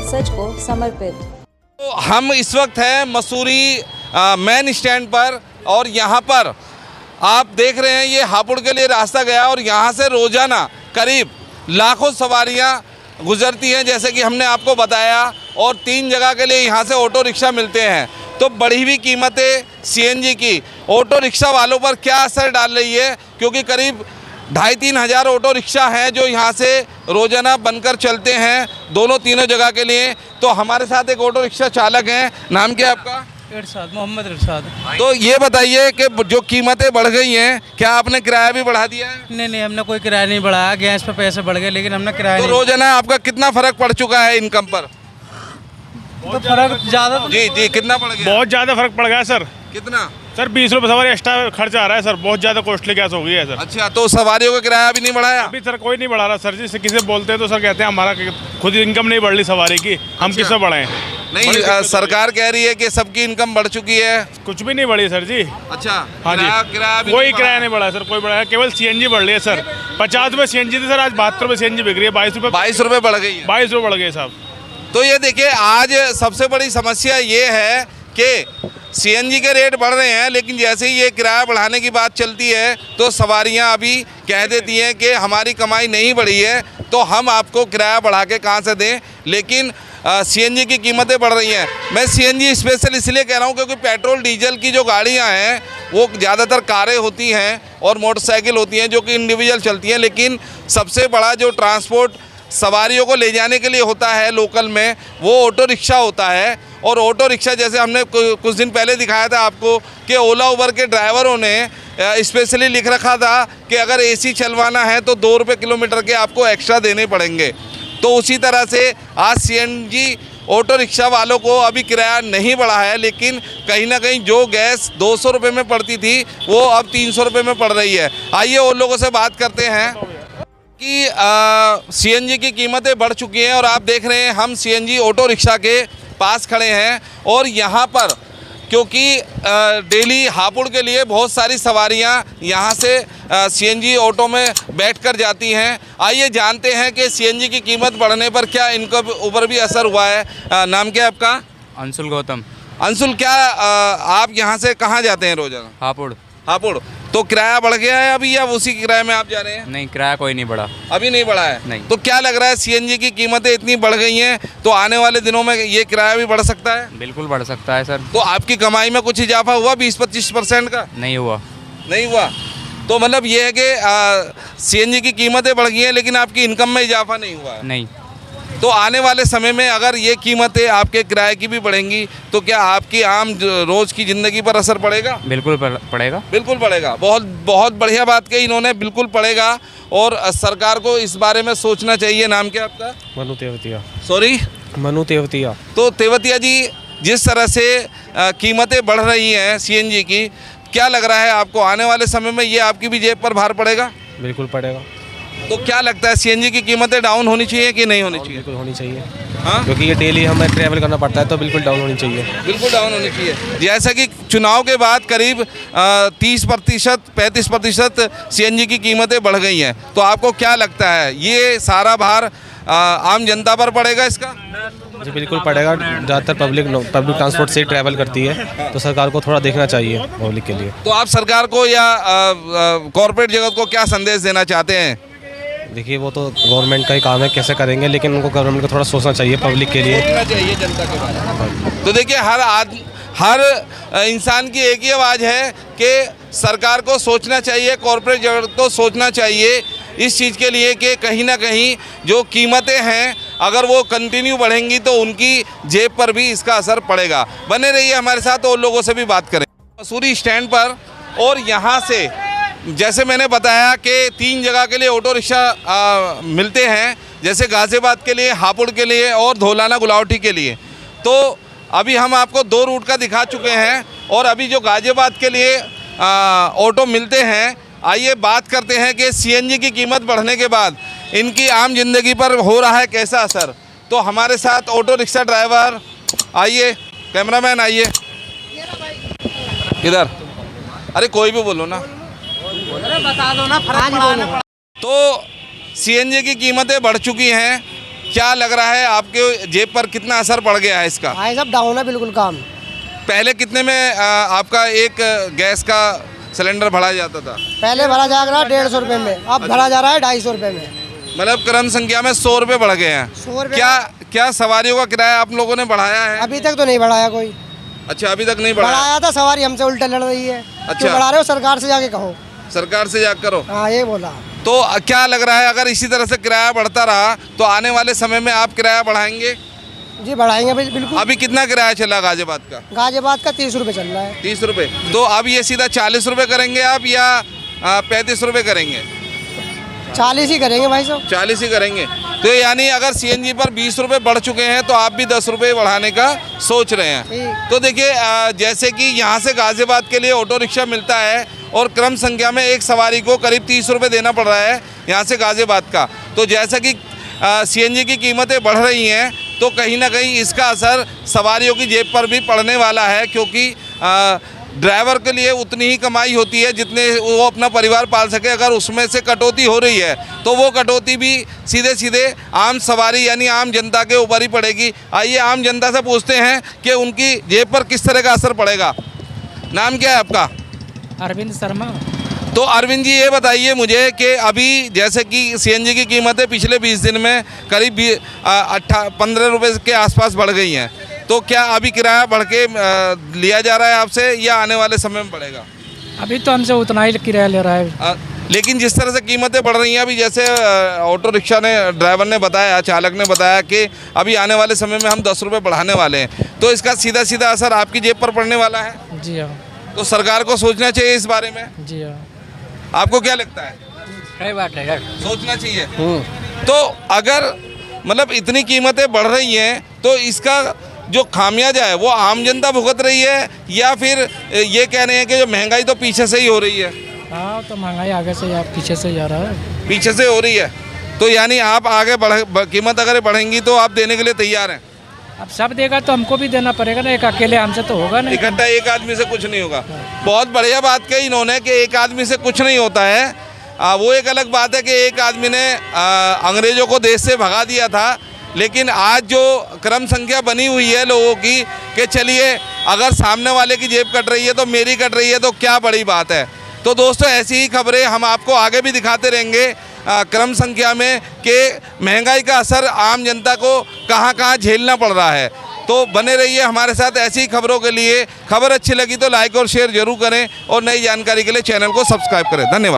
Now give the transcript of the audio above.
सच को समर्पित। तो हम इस वक्त हैं मसूरी मेन स्टैंड पर और यहाँ पर आप देख रहे हैं ये हापुड़ के लिए रास्ता गया और यहाँ से रोज़ाना करीब लाखों सवारियाँ गुजरती हैं जैसे कि हमने आपको बताया, और 3 जगह के लिए यहाँ से ऑटो रिक्शा मिलते हैं। तो बढ़ी हुई कीमतें सीएनजी की ऑटो रिक्शा वालों पर क्या असर डाल रही है, क्योंकि करीब 2,500-3 हज़ार ऑटो रिक्शा हैं जो यहाँ से रोज़ाना बनकर चलते हैं तीनों जगह के लिए। तो हमारे साथ एक ऑटो रिक्शा चालक हैं, नाम क्या है आपका? इरशाद, मोहम्मद इरशाद। तो ये बताइए कि जो कीमतें बढ़ गई हैं, क्या आपने किराया भी बढ़ा दिया है? नहीं, हमने कोई किराया नहीं बढ़ाया, गैस पे पैसे बढ़ गए लेकिन हमने किराया तो नहीं। रोज़ाना आपका कितना फ़र्क पड़ चुका है इनकम पर? तो फर्क ज़्यादा तो जी कितना पड़ गया? बहुत ज़्यादा फर्क पड़ गया सर। कितना? सर 20 रुपये सवारी एक्स्ट्रा खर्च आ रहा है सर, बहुत ज़्यादा कॉस्टली गैस हो गई है सर। अच्छा, तो सवारियों का किराया भी नहीं बढ़ाया? अभी सर कोई नहीं बढ़ा रहा सर जी, से किसी बोलते हैं तो सर कहते हैं हमारा खुद इनकम नहीं बढ़ रही सवारी की, हम किससे बढ़ाएं? नहीं, सरकार कह रही है कि सबकी इनकम बढ़ चुकी है। कुछ भी नहीं बढ़ी सर जी। अच्छा, हाँ जी, किराया भी कोई किराया नहीं बढ़ा सर, कोई बढ़ाया, केवल सीएनजी बढ़ रही है सर। 50 रुपये सीएनजी थी सर, आज 72 रुपये सीएनजी बिक रही है। 22 रुपये बढ़ गई है। 22 रुपये बढ़ गए साहब। तो ये देखिए, आज सबसे बड़ी समस्या ये है कि सीएनजी के रेट बढ़ रहे हैं, लेकिन जैसे ही ये किराया बढ़ाने की बात चलती है तो सवारियां अभी कह देती हैं कि हमारी कमाई नहीं बढ़ी है तो हम आपको किराया बढ़ा के कहाँ से दें। लेकिन सीएनजी की कीमतें बढ़ रही हैं। मैं सीएनजी स्पेशल इसलिए कह रहा हूँ क्योंकि पेट्रोल डीजल की जो गाड़ियाँ हैं वो ज़्यादातर कारें होती हैं और मोटरसाइकिल होती हैं जो कि इंडिविजुअल चलती हैं, लेकिन सबसे बड़ा जो ट्रांसपोर्ट सवारियों को ले जाने के लिए होता है लोकल में, वो ऑटो रिक्शा होता है। और ऑटो रिक्शा जैसे हमने कुछ दिन पहले दिखाया था आपको कि ओला उबर के ड्राइवरों ने स्पेशली लिख रखा था कि अगर एसी चलवाना है तो 2 रुपये किलोमीटर के आपको एक्स्ट्रा देने पड़ेंगे। तो उसी तरह से आज सीएनजी ऑटो रिक्शा वालों को अभी किराया नहीं बढ़ा है, लेकिन कहीं ना कहीं जो गैस 200 रुपये में पड़ती थी वो अब 300 रुपये में पड़ रही है। आइए और लोगों से बात करते हैं कि सीएनजी की कीमतें बढ़ चुकी हैं। और आप देख रहे हैं हम सीएनजी ऑटो रिक्शा के पास खड़े हैं और यहाँ पर क्योंकि डेली हापुड़ के लिए बहुत सारी सवारियाँ यहाँ से सीएनजी ऑटो में बैठकर जाती हैं। आइए जानते हैं कि सीएनजी की कीमत बढ़ने पर क्या इनके ऊपर भी असर हुआ है। नाम क्या है आपका? अंशुल गौतम। अंशुल, क्या आप यहाँ से कहाँ जाते हैं रोजाना? हापुड़। हापुड़। तो किराया बढ़ गया है अभी या उसी किराए में आप जा रहे हैं? नहीं, किराया कोई नहीं बढ़ा, अभी नहीं बढ़ा है। नहीं। तो क्या लग रहा है, सीएनजी की कीमतें इतनी बढ़ गई हैं तो आने वाले दिनों में ये किराया भी बढ़ सकता है? बिल्कुल बढ़ सकता है सर। तो आपकी कमाई में कुछ इजाफा हुआ 20-25% का? नहीं हुआ। नहीं हुआ। तो मतलब ये है कि सीएनजी की कीमतें बढ़ गई हैं लेकिन आपकी इनकम में इजाफा नहीं हुआ है। नहीं। तो आने वाले समय में अगर ये कीमतें आपके किराए की भी बढ़ेंगी तो क्या आपकी आम रोज़ की ज़िंदगी पर असर पड़ेगा? बिल्कुल पड़ेगा। बिल्कुल पड़ेगा। बहुत बहुत बढ़िया बात कही इन्होंने, बिल्कुल पड़ेगा। और सरकार को इस बारे में सोचना चाहिए। नाम क्या आपका? मनु तेवतिया। सॉरी, मनु तेवतिया। तो तेवतिया जी, जिस तरह से कीमतें बढ़ रही हैं सीएनजी की, क्या लग रहा है आपको आने वाले समय में ये आपकी भी जेब पर भार पड़ेगा? बिल्कुल पड़ेगा। तो क्या लगता है, सीएनजी की कीमतें डाउन होनी चाहिए कि नहीं होनी चाहिए? बिल्कुल होनी चाहिए। हाँ, क्योंकि ये डेली हमें ट्रैवल करना पड़ता है तो बिल्कुल डाउन होनी चाहिए। बिल्कुल डाउन होनी चाहिए। जैसा कि चुनाव के बाद करीब 30% 35% सीएनजी की कीमतें बढ़ गई हैं, तो आपको क्या लगता है ये सारा भार आम जनता पर पड़ेगा इसका? जी बिल्कुल पड़ेगा। ज़्यादातर पब्लिक ट्रांसपोर्ट से ट्रैवल करती है तो सरकार को थोड़ा देखना चाहिए पब्लिक के लिए। तो आप सरकार को या कॉर्पोरेट जगत को क्या संदेश देना चाहते हैं? देखिए, वो तो गवर्नमेंट का ही काम है, कैसे करेंगे, लेकिन उनको गवर्नमेंट को थोड़ा सोचना चाहिए पब्लिक के लिए। सोचना चाहिए जनता के बारे में। तो देखिए, हर इंसान की एक ही आवाज़ है कि सरकार को सोचना चाहिए, कॉर्पोरेट जगत को सोचना चाहिए इस चीज़ के लिए कि कहीं ना कहीं जो कीमतें हैं अगर वो कंटिन्यू बढ़ेंगी तो उनकी जेब पर भी इसका असर पड़ेगा। बने रहिए हमारे साथ और लोगों से भी बात करें। मसूरी स्टैंड पर, और यहाँ से जैसे मैंने बताया कि 3 जगह के लिए ऑटो रिक्शा मिलते हैं, जैसे गाज़ियाबाद के लिए, हापुड़ के लिए और धौलाना गुलावटी के लिए। तो अभी हम आपको 2 रूट का दिखा चुके हैं और अभी जो गाज़ियाबाद के लिए ऑटो मिलते हैं, आइए बात करते हैं कि सीएनजी की कीमत बढ़ने के बाद इनकी आम जिंदगी पर हो रहा है कैसा असर। तो हमारे साथ ऑटो रिक्शा ड्राइवर, आइए कैमरामैन आइए इधर, अरे कोई भी बोलो ना, बता दो ना, फर्क पड़ा। तो सीएनजी की कीमतें बढ़ चुकी हैं क्या लग रहा है आपके जेब पर कितना असर पड़ गया है इसका? भाई साहब डाउन है बिल्कुल काम। पहले कितने में आपका एक गैस का सिलेंडर भरा जाता था? पहले भरा जा रहा 150 रुपये में, अब भरा जा रहा है 250 रुपये में। मतलब क्रम संख्या में 100 रुपये बढ़ गए हैं। 100 रुपये क्या सवारियों का किराया आप लोगों ने बढ़ाया है? अभी तक तो नहीं बढ़ाया कोई। अच्छा, अभी तक नहीं बढ़ाया। बढ़ाया था, सवारी हमसे उल्टा लड़ रही है। अच्छा। क्यों बढ़ा रहे हो? सरकार से जाके कहो। सरकार से जाकर करो। हाँ, ये बोला। तो क्या लग रहा है अगर इसी तरह से किराया बढ़ता रहा तो आने वाले समय में आप किराया बढ़ाएंगे? जी बढ़ाएंगे बिल्कुल। अभी कितना किराया चला गाजियाबाद का? गाजियाबाद का 30 रुपये चल रहा है। 30 रुपये। तो अब ये सीधा 40 रुपये करेंगे आप या 35 रुपये करेंगे? 40 ही करेंगे भाई साहब। 40 ही करेंगे। तो यानी अगर सीएनजी पर 20 रुपये बढ़ चुके हैं तो आप भी 10 रुपये बढ़ाने का सोच रहे हैं। ठीक। तो देखिए, जैसे कि यहाँ से गाजियाबाद के लिए ऑटो रिक्शा मिलता है और क्रम संख्या में एक सवारी को करीब 30 रुपये देना पड़ रहा है यहाँ से गाजियाबाद का। तो जैसा कि सीएनजी की कीमतें बढ़ रही हैं तो कहीं ना कहीं इसका असर सवारियों की जेब पर भी पड़ने वाला है, क्योंकि ड्राइवर के लिए उतनी ही कमाई होती है जितने वो अपना परिवार पाल सके। अगर उसमें से कटौती हो रही है तो वो कटौती भी सीधे सीधे आम सवारी यानी आम जनता के ऊपर ही पड़ेगी। आइए आम जनता से पूछते हैं कि उनकी जेब पर किस तरह का असर पड़ेगा। नाम क्या है आपका? अरविंद शर्मा। तो अरविंद जी, ये बताइए मुझे कि अभी जैसे कि सीएनजी की कीमतें पिछले 20 दिन में करीब 15 रुपये के आसपास बढ़ गई हैं, तो क्या अभी किराया बढ़ के लिया जा रहा है आपसे या आने वाले समय में बढ़ेगा? अभी तो हमसे उतना ही किराया ले रहा है। लेकिन जिस तरह से कीमतें बढ़ रही हैं अभी, जैसे ऑटो रिक्शा ने ड्राइवर ने बताया, चालक ने बताया कि अभी आने वाले समय में हम 10 रुपये बढ़ाने वाले हैं, तो इसका सीधा सीधा असर आपकी जेब पर पड़ने वाला है। जी हाँ। तो सरकार को सोचना चाहिए इस बारे में। जी हाँ, आपको क्या लगता है? सही बात है यार, सोचना चाहिए। तो अगर मतलब इतनी कीमतें बढ़ रही हैं तो इसका जो खामियाजा है वो आम जनता भुगत रही है या फिर ये कह रहे हैं कि जो महंगाई तो पीछे से ही हो रही है? हाँ, तो महंगाई आगे से या पीछे से जा रहा है। पीछे से हो रही है। तो यानी आप आगे कीमत अगर बढ़ेंगी तो आप देने के लिए तैयार हैं? अब सब देगा तो हमको भी देना पड़ेगा ना, एक अकेले हमसे तो होगा नहीं। इकट्ठा एक आदमी से कुछ नहीं होगा। बहुत बढ़िया बात कही इन्होंने कि एक आदमी से कुछ नहीं होता है। वो एक अलग बात है कि एक आदमी ने अंग्रेजों को देश से भगा दिया था, लेकिन आज जो क्रम संख्या बनी हुई है लोगों की कि चलिए अगर सामने वाले की जेब कट रही है तो मेरी कट रही है तो क्या बड़ी बात है। तो दोस्तों, ऐसी ही खबरें हम आपको आगे भी दिखाते रहेंगे क्रम संख्या में कि महंगाई का असर आम जनता को कहां कहां झेलना पड़ रहा है। तो बने रहिए हमारे साथ ऐसी खबरों के लिए। खबर अच्छी लगी तो लाइक और शेयर जरूर करें और नई जानकारी के लिए चैनल को सब्सक्राइब करें। धन्यवाद।